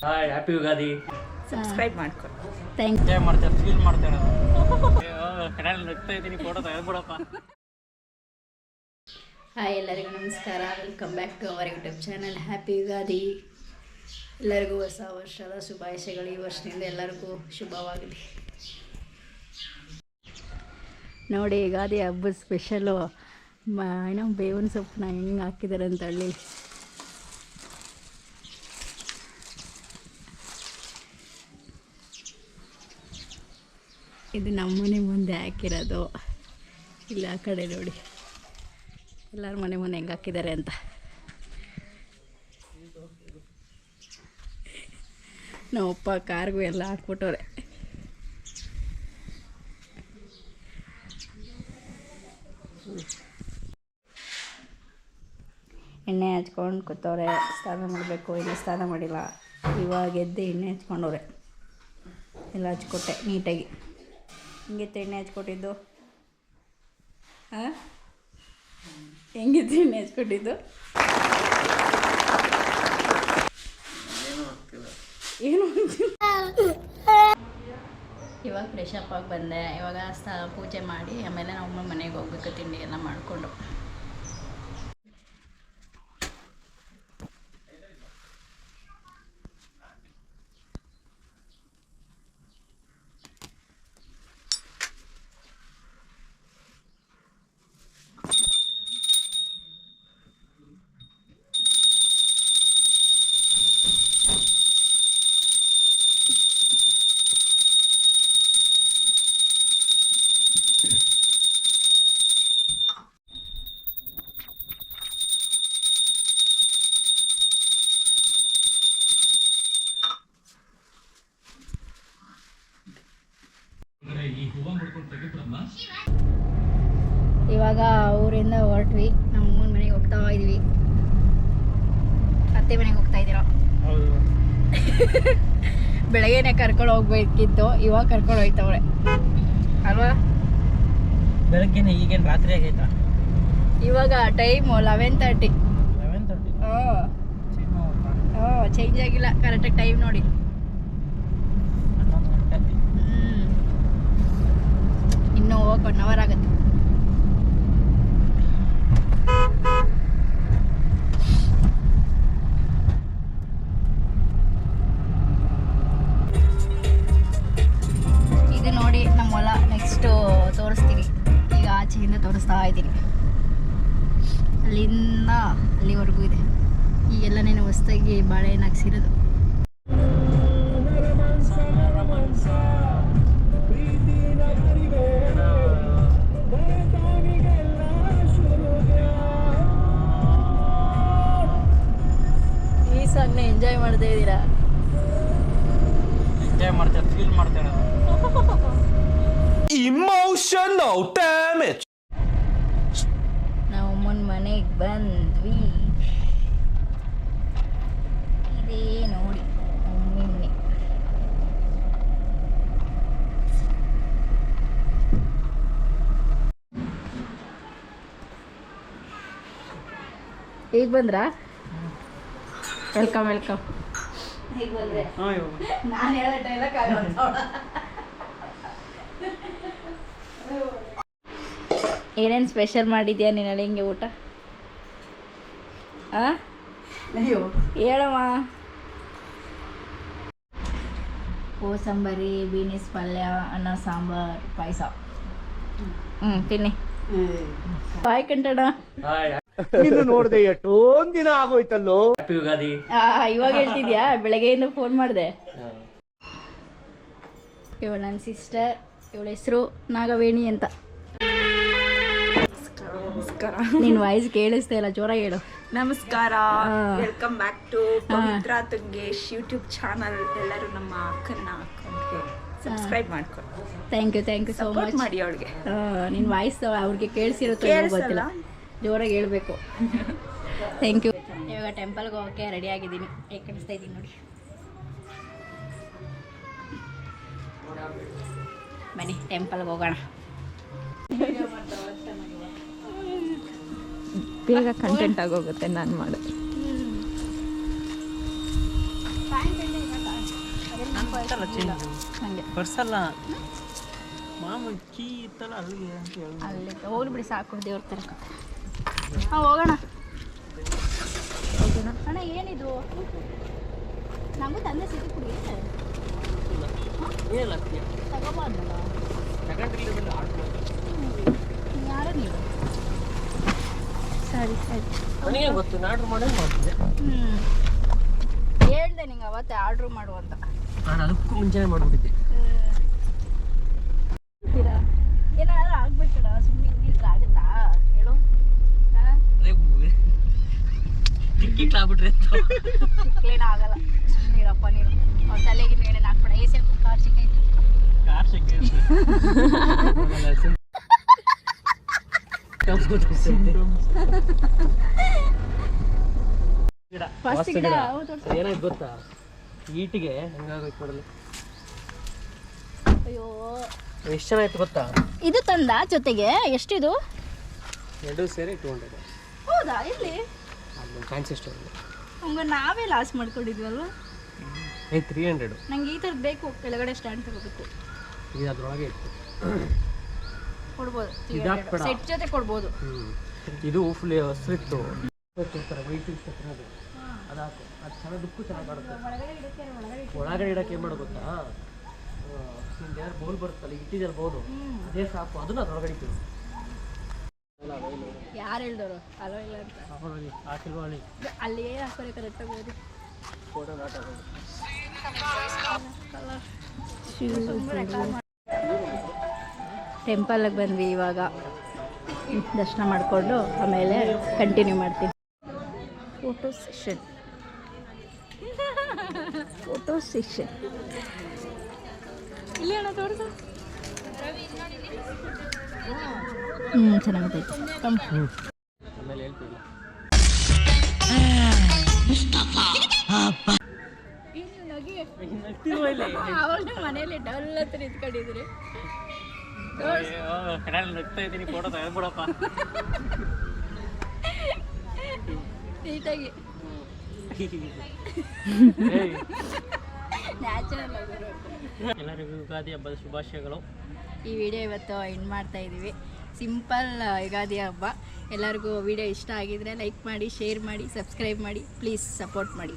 Hi, happy Ugadi. Subscribe ಮಾಡ್ಕೊಂಡು thank you. Enjoy ಮಾಡ್ತಾರೆ, feel ಮಾಡ್ತಾರೆ. ನಾನು ನಗ್ತಾ ಇದ್ದೀನಿ, ಫೋಟೋ ತೆಗೆದ್ಬಿಡಪ್ಪ. ಹಾಯ್, ಎಲ್ಲರಿಗೂ ನಮಸ್ಕಾರ. Welcome back to our YouTube channel. Happy Ugadi. ಎಲ್ಲರಿಗೂ ಹೊಸ ವರ್ಷದ ಶುಭಾಶಯಗಳು. ಈ ವರ್ಷದಿಂದ ಎಲ್ಲರಿಗೂ ಶುಭವಾಗಲಿ. ನೋಡಿ, ಯುಗಾದಿ ಹಬ್ಬದ ಸ್ಪೆಷಲು ಏನೋ ಬೇವಿನ ಸೊಪ್ಪನ್ನ ಹೆಂಗೆ ಹಾಕಿದ್ದಾರೆ ಅಂತ ಹೇಳಿ. ಇದು ನಮ್ಮನೆ ಮುಂದೆ ಹಾಕಿರೋದು. ಇಲ್ಲ ಆ ಕಡೆ ನೋಡಿ, ಎಲ್ಲರ ಮನೆ ಮುಂದೆ ಹೆಂಗೆ ಹಾಕಿದ್ದಾರೆ ಅಂತ. ನಮ್ಮಪ್ಪ ಕಾರ್ಗೂ ಎಲ್ಲ ಹಾಕ್ಬಿಟ್ಟವ್ರೆ. ಎಣ್ಣೆ ಹಚ್ಕೊಂಡು ಕೂತವ್ರೆ. ಸ್ನಾನ ಮಾಡಬೇಕು, ಇನ್ನೂ ಸ್ನಾನ ಮಾಡಿಲ್ಲ. ಇವಾಗ ಎದ್ದು ಎಣ್ಣೆ ಹಚ್ಕೊಂಡವ್ರೆ. ಎಲ್ಲ ಹಚ್ಕೊಟ್ಟೆ ನೀಟಾಗಿ. ಹೆಂಗಿತ್ತು ಎಣ್ಣೆ ಹಚ್ಕೊಟ್ಟಿದ್ದು? ಹಾಂ, ಹೆಂಗಿತ್ತು ಎಣ್ಣೆ ಹಚ್ಕೊಟ್ಟಿದ್ದು? ಏನು ಇವಾಗ ಫ್ರೆಶ್ ಅಪ್ ಆಗಿ ಬಂದೆ. ಇವಾಗ ಪೂಜೆ ಮಾಡಿ ಆಮೇಲೆ ನಾವು ಮನೆಗೆ ಹೋಗ್ಬೇಕು, ತಿಂಡಿ ಎಲ್ಲ ಮಾಡಿಕೊಂಡು. ಇವಾಗ ಊರಿಂದ ಹೊರಟ್ವಿ. ನಮ್ಮ ಅಮ್ಮನ ಮನೆಗೆ ಹೋಗ್ತಾ ಇದ್ವಿ. ಅತ್ತೆ ಮನೆಗೆ ಹೋಗ್ತಾ ಇದ್ದೀರಾ? ಬೆಳಗ್ಗೆನೆ ಕರ್ಕೊಂಡು ಹೋಗ್ಬೇಕಿತ್ತು, ಇವಾಗ ಕರ್ಕೊಂಡು ಹೋಯ್ತವ್ರೆ ಅಲ್ವಾ? ಬೆಳಗ್ಗೆನೆ, ಈಗೇನು ರಾತ್ರಿ ಆಗೈತಾ? ಇವಾಗ ಟೈಮು 11:30. ಚೇಂಜ್ ಆಗಿಲ್ಲ, ಕರೆಕ್ಟಾಗಿ ಟೈಮ್ ನೋಡಿ. ಇನ್ನೂ ಹೋಗಿ 1 ಅವರ್ ಆಗುತ್ತೆ. ಇದು ನೋಡಿ ನಮ್ಮ ಹೊಲ. ನೆಕ್ಸ್ಟು ತೋರಿಸ್ತೀನಿ. ಈಗ ಆಚೆಯಿಂದ ತೋರಿಸ್ತಾ ಇದ್ದೀನಿ. ಅಲ್ಲಿಂದ ಅಲ್ಲಿವರೆಗೂ ಇದೆ. ಈಗೆಲ್ಲ ನೀನು ಹೊಸ್ದಾಗಿ ಬಾಳೆಹಣ್ಣು ಹಾಕ್ಸಿರೋದು. ಈ ಸಾಂಗ್ನ ಎಂಜಾಯ್ ಮಾಡ್ತಾ ಇದ್ದೀರಾ? ಎಂಜಾಯ್ ಮಾಡ್ತಾರೆ, ಫೀಲ್ ಮಾಡ್ತಾರೆ. Emotional damage. ನಾವು ಅಮ್ಮನ ಮನೆಗೆ ಬಂದ್ವಿ. ಇದೇ ನೋಡಿ ಮಮ್ಮಿ ಮನೆ. ಈಗ ಬಂದ್ರಾ? Welcome welcome. ಈಗ ಬಂದ್ರೆ ನಾನು ಹೇಳೋ ಡೈಲಾಗ್ ಆಗೋದು. ಏನೇನು ಸ್ಪೆಷಲ್ ಮಾಡಿದ್ಯಾ ನೀನು ಹಿಂಗೆ ಊಟ? ಹೇಳಮ್ಮ. ಕೋಸಂಬರಿ, ಬೀನಿಸ್ ಪಲ್ಯ, ಅನ್ನ ಸಾಂಬಾರು, ಪಾಯಸ. ತಿನ್ನಿ. ಬಾಯ್ ಕಂಟಣ. ನೀನು ನೋಡ್ದೆ ಎಷ್ಟೊಂದ್ ದಿನ ಆಗೋಯ್ತಲ್ಲೋ. ಹ್ಯಾಪಿ ಯುಗಾದಿ. ಇವಾಗ ಹೇಳ್ತಿದ್ಯಾ? ಬೆಳಗ್ಗೆಯಿಂದ ಫೋನ್ ಮಾಡಿದೆ. ಇವಳು ನನ್ನ ಸಿಸ್ಟರ್. ಇವಳ ಹೆಸರು ನಾಗವೇಣಿ ಅಂತ. ನಮಸ್ಕಾರ. ನಿನ್ನ ವಾಯ್ಸ್ ಕೇಳಿಸ್ತಾ ಇಲ್ಲ, ಜೋರಾಗಿ ಹೇಳು. ನಮಸ್ಕಾರ. Welcome back to Pavitra Tungesh YouTube channel. ಎಲ್ಲರೂ ನಮ್ಮ ಅಕ್ಕನ ಸಬ್ಸ್ಕ್ರೈಬ್ ಮಾಡ್ಕೊಂಡು ಥ್ಯಾಂಕ್ ಯು ಸೋ ಮಚ್. ಮಾಡಿ ಅವಳಿಗೆ. ನಿನ್ನ ವಾಯ್ಸ್ ಅವ್ರಿಗೆ ಕೇಳಿಸಿರುತ್ತೋ ಗೊತ್ತಿಲ್ಲ, ಜೋರಾಗಿ ಹೇಳ್ಬೇಕು. Thank you. ಇವಾಗ ಟೆಂಪಲ್ಗೆ ಹೋಗೋಕ್ಕೆ ರೆಡಿ ಆಗಿದ್ದೀನಿ. ಹೇಗೆ ಕಾಣಿಸ್ತಾ ಇದ್ದೀನಿ ನೋಡಿ. ಬನ್ನಿ ಟೆಂಪಲ್ಗೆ ಹೋಗೋಣ. ಬೇಗ ಕಂಟೆಂಟ್ ಆಗೋಗುತ್ತೆ ನಾನು ಮಾಡೋದು. ಪ್ಯಾಂಟ್ ಇತ್ತಲ್ಲ ಚೇಂಜ್ ಹಂಗೆ ಪರ್ಸಲ್ಲ ಮಾಮೂಲಿ ಕೀ ಇತ್ತಲ್ಲ ಅಲ್ಲಿಗೆ ಅಂತ ಹೇಳಿ ಅಲ್ಲಿ ಹೋಗ್ಲಿ ಬಿಡಿ ಸಾಕು ದೇವ್ರ ತರ ಹಾಂ ಹೋಗೋಣ ಅಣ್ಣ ಏನಿದು ನಮಗೂ ತಂದೆ ಸಿಟಿ ಕುಡಿ ಏನಿಲ್ಲ ತಗೋಬಾರ್ದಲ್ಲ ತಗೊಂಡಿಲ್ಲ ಆರ್ಡ್ರ್ ಯಾರ ನೀವು ಸರಿ ಸರಿ ನನಗೆ ಗೊತ್ತು ನಾನು ಆರ್ಡ್ರ್ ಮಾಡಿ ಮಾಡ್ತಿದ್ದೆ ಹೇಳ್ದೆ ನಿಂಗೆ ಅವತ್ತೇ ಆರ್ಡ್ರ್ ಮಾಡು ಅಂತ ನಾನು ಅದಕ್ಕೂ ಮುಂಚೆನೇ ಮಾಡಿಬಿಟ್ಟಿದ್ದೆ ಏನಾದ್ರು ಆಗ್ಬೇಕಡ ಸುಮ್ಮನೆ ಹಿಂಗಿದ್ರೆ ಆಗುತ್ತಾ ಹೇಳು ಹಾಂ ಟಿಕ್ಕಿಕ್ಲಾಗ್ಬಿಟ್ರೆ ಕ್ಲೀನ್ ಆಗಲ್ಲ ಸುಮ್ಮನೆ ಇರಪ್ಪ ನೀನು ಅವ್ರ ತಲೆಗೆ ಏನೇನು ಹಾಕ್ಬೇಡ ಎ ಸಿ ಕಾರ್ ಸಿಕ್ಕೈತಿ ಕಾರ್ ಸಿಕ್ಕಿ ಫಸ್ಟ್ ಗಿಡ ಹೌದು ಏನಾಯ್ತು ಗೊತ್ತಾ ಈಟಿಗೆ ಹೆಂಗಾಗೋಯ್ತು ನೋಡಲಿ ಅಯ್ಯೋ ಎಷ್ಟು ಚೆನ್ನಾಗಿತ್ತು ಗೊತ್ತಾ ಇದು ತಂದ ಜೊತೆಗೆ ಎಷ್ಟಿದು ಎರಡು ಸೇರಿ 200 ಹೌದಾ ಇಲ್ಲಿ ಅಲ್ಲಿ ಫ್ಯಾನ್ಸಿ ಸ್ಟೋರ್ ಹಂಗ ನಾವೇ ಲಾಸ್ ಮಾಡ್ಕೊಂಡಿದ್ವಲ್ವ 300 ನಂಗೆ ಈ ಥರದ್ದು ಬೇಕು ಕೆಳಗಡೆ ಸ್ಟ್ಯಾಂಡ್ ತಗೋಬೇಕು ಇದು ಅದ್ರೊಳಗೆ ಇತ್ತು ಕೊಡ್ಬೋದು ಇದಾಕ್ಬೇಡ. ಸೆಟ್ ಜೊತೆ ಕೊಡ್ಬೋದು ಇದು ಫುಲ್ ಹಸ್ರಿತ್ತು ವೈಟ್ ಅದು ಅದಾಕು ಅದು ಚೆನ್ನಾದಕ್ಕೂ ಚೆನ್ನಾಗಿ ಕಾಣುತ್ತೆ ಒಳಗಡೆ ಇಡಕ್ಕೆ ಏನು ಮಾಡೋದು ಗೊತ್ತಾ ನಿಮ್ಗೆ ಯಾರು ಬೌಲ್ ಬರುತ್ತಲ್ಲ ಇಟ್ಟಿದ್ದಲ್ಲ ಬೌಲು ಅದೇ ಸಾಕು ಅದನ್ನ ಅದ್ರೊಳಗಡೆ ಇಟ್ಟು ಯಾರು ಹೇಳ್ದವರು ಅಲೋ ಇಲ್ಲ ಅಂತ ಹಾಕಿಲ್ವಾ ಅಲ್ಲಿ ಅಲ್ಲಿ ಏನು ಹಾಕೋರೆ ಕರೆಕ್ಟಾಗಿ ಓದಿ ಫೋಟೋ ನಾಟ ಟೆಂಪಲ್ಗೆ ಬಂದ್ವಿ ಇವಾಗ ದರ್ಶನ ಮಾಡಿಕೊಂಡು ಆಮೇಲೆ ಕಂಟಿನ್ಯೂ ಮಾಡ್ತೀನಿ ಫೋಟೋ ಸೆಷನ್ ಇಲ್ಲಿ ಅಣ್ಣ ತೋರಿಸು ಚೆನ್ನಾಗೈತೆ ಆಮೇಲೆ ಹೇಳ್ತೀವಿ ಅವಾಗ ಮನೇಲಿ ಡಲ್ ಹತ್ರ ನಿಂತ್ಕೊಂಡಿದ್ರಿ ನಗ್ತಾ ಇದ್ದೀನಿ ಫೋಟೋ ತೆಗೆದ್ಬಿಡಪ್ಪ ನೀಟಾಗಿ ನ್ಯಾಚುರಲ್ ಆಗಿರೋ ಎಲ್ಲರಿಗೂ ಯುಗಾದಿ ಹಬ್ಬದ ಶುಭಾಶಯಗಳು. ಈ ವಿಡಿಯೋ ಇವತ್ತು ಎಂಡ್ ಮಾಡ್ತಾ ಇದ್ದೀವಿ. ಸಿಂಪಲ್ ಯುಗಾದಿ ಹಬ್ಬ. ಎಲ್ಲರಿಗೂ ವಿಡಿಯೋ ಇಷ್ಟ ಆಗಿದ್ರೆ ಲೈಕ್ ಮಾಡಿ, ಶೇರ್ ಮಾಡಿ, ಸಬ್ಸ್ಕ್ರೈಬ್ ಮಾಡಿ, ಪ್ಲೀಸ್ ಸಪೋರ್ಟ್ ಮಾಡಿ.